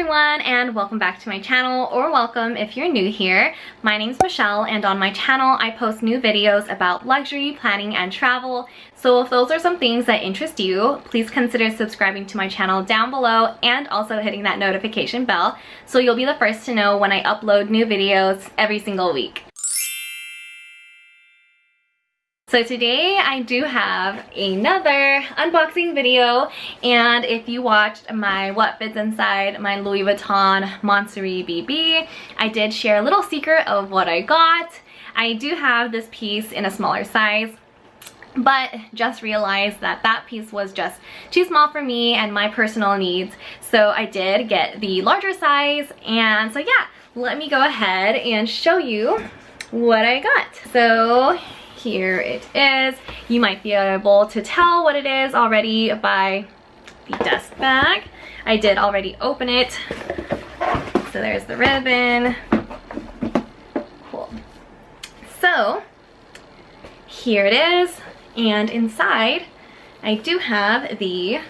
everyone, and welcome back to my channel, or welcome if you're new here. My name's Michelle, and on my channel I post new videos about luxury, planning, and travel. So if those are some things that interest you, please consider subscribing to my channel down below and also hitting that notification bell so you'll be the first to know when I upload new videos every single week. So today I do have another unboxing video, and if you watched my what fits inside my Louis Vuitton Moncerie BB, I did share a little secret of what I got. I do have this piece in a smaller size, but just realized that that piece was just too small for me and my personal needs, so I did get the larger size. And so yeah, let me go ahead and show you what I got. So here it is. You might be able to tell what it is already by the dust bag. I did already open it. So there's the ribbon. Cool. So here it is, and inside I do have the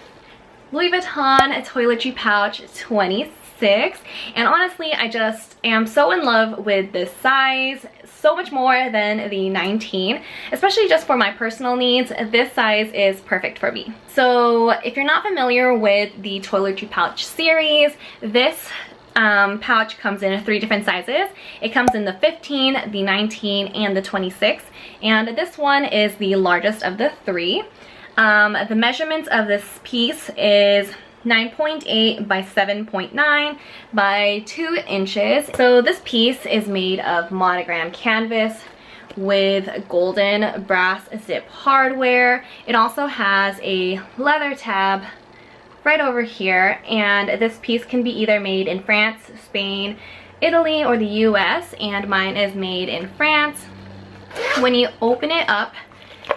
Louis Vuitton Toiletry Pouch 26, and honestly I just am so in love with this size, so much more than the 19, especially just for my personal needs. This size is perfect for me. So if you're not familiar with the Toiletry Pouch series, this pouch comes in 3 different sizes. It comes in the 15, the 19, and the 26, and this one is the largest of the 3. The measurements of this piece is 9.8 by 7.9 by 2 inches. So this piece is made of monogram canvas with golden brass zip hardware. It also has a leather tab right over here, and this piece can be either made in France, Spain, Italy, or the US, and mine is made in France. When you open it up,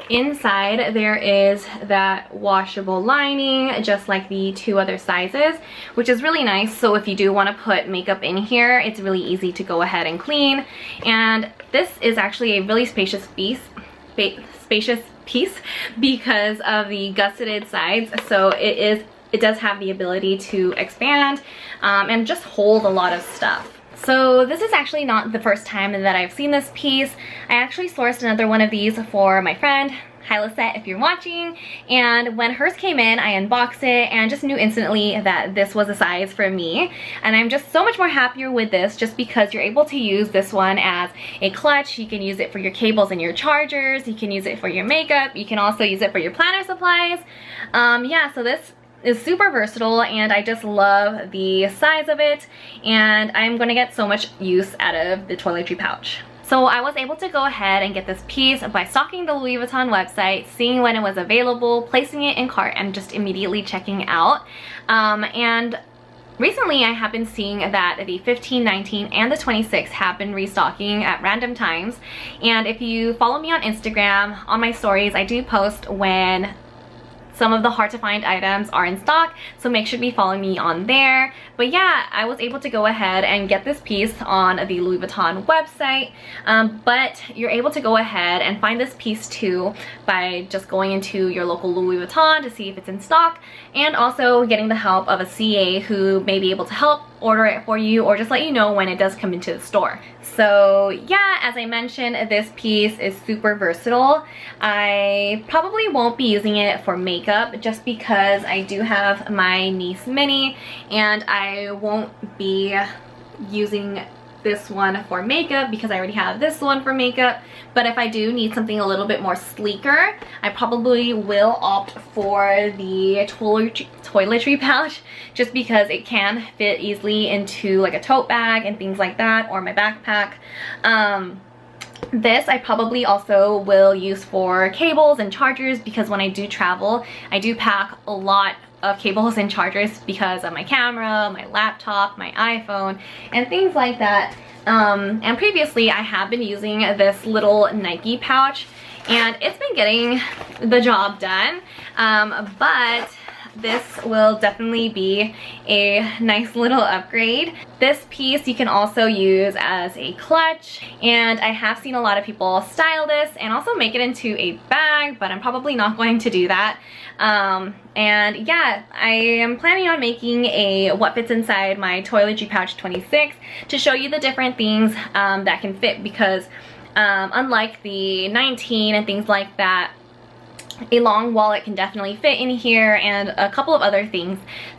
inside there is that washable lining, just like the 2 other sizes, which is really nice. So if you do want to put makeup in here, it's really easy to go ahead and clean. And this is actually a really spacious piece because of the gusseted sides. So it does have the ability to expand and just hold a lot of stuff. So this is actually not the first time that I've seen this piece. I actually sourced another one of these for my friend, Lisette, if you're watching, and when hers came in, I unboxed it and just knew instantly that this was a size for me. And I'm just so much more happier with this, just because you're able to use this one as a clutch. You can use it for your cables and your chargers. You can use it for your makeup. You can also use it for your planner supplies. Yeah, so this is super versatile, and I just love the size of it, and I'm gonna get so much use out of the toiletry pouch. So I was able to go ahead and get this piece by stalking the Louis Vuitton website, seeing when it was available, placing it in cart, and just immediately checking out. And recently I have been seeing that the 15, 19, and the 26 have been restocking at random times. And if you follow me on Instagram, on my stories, I do post when some of the hard to find items are in stock, so make sure to be following me on there. But yeah, I was able to go ahead and get this piece on the Louis Vuitton website, but you're able to go ahead and find this piece too by just going into your local Louis Vuitton to see if it's in stock, and also getting the help of a CA who may be able to help order it for you, or just let you know when it does come into the store. So yeah, as I mentioned, this piece is super versatile. I probably won't be using it for makeup just because I do have my niece Minnie, and I won't be using this one for makeup because I already have this one for makeup. But if I do need something a little bit more sleeker, I probably will opt for the toiletry pouch, just because it can fit easily into like a tote bag and things like that, or my backpack. This I probably also will use for cables and chargers, because when I do travel, I do pack a lot of cables and chargers because of my camera, my laptop, my iPhone, and things like that. And previously I have been using this little Nike pouch, and it's been getting the job done. But this will definitely be a nice little upgrade. This piece you can also use as a clutch, and I have seen a lot of people style this and also make it into a bag, but I'm probably not going to do that. And yeah, I am planning on making a what fits inside my Toiletry Pouch 26 to show you the different things that can fit, because unlike the 19 and things like that, a long wallet can definitely fit in here, and a couple of other things.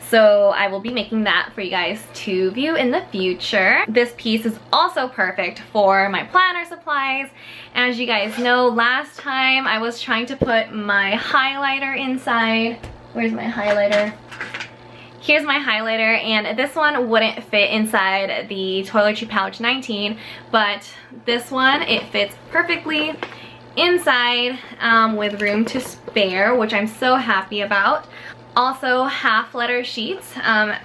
So I will be making that for you guys to view in the future. This piece is also perfect for my planner supplies. As you guys know, last time I was trying to put my highlighter inside. Where's my highlighter? Here's my highlighter, and this one wouldn't fit inside the Toiletry Pouch 19, but this one, it fits perfectly inside with room to spare, which I'm so happy about. Also, half letter sheets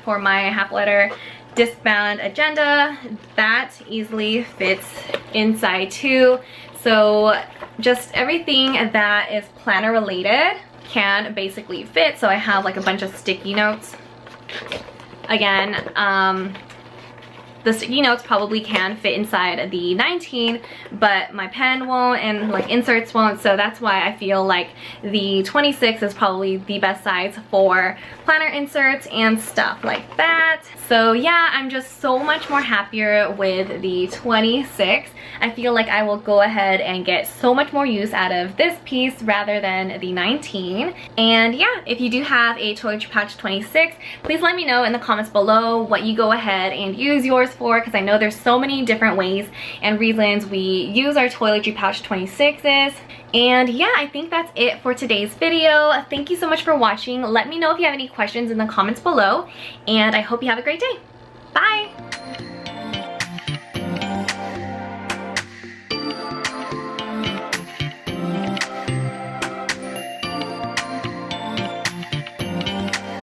for my half letter discbound agenda, that easily fits inside too. So just everything that is planner related can basically fit. So I have like a bunch of sticky notes. Again, the sticky notes probably can fit inside the 19, but my pen won't, and like inserts won't, so that's why I feel like the 26 is probably the best size for planner inserts and stuff like that. So yeah, I'm just so much more happier with the 26. I feel like I will go ahead and get so much more use out of this piece rather than the 19. And yeah, if you do have a Toiletry Pouch 26, please let me know in the comments below what you go ahead and use yours for, because I know there's so many different ways and reasons we use our Toiletry Pouch 26s. And yeah, I think that's it for today's video. Thank you so much for watching. Let me know if you have any questions in the comments below, and I hope you have a great day. Bye!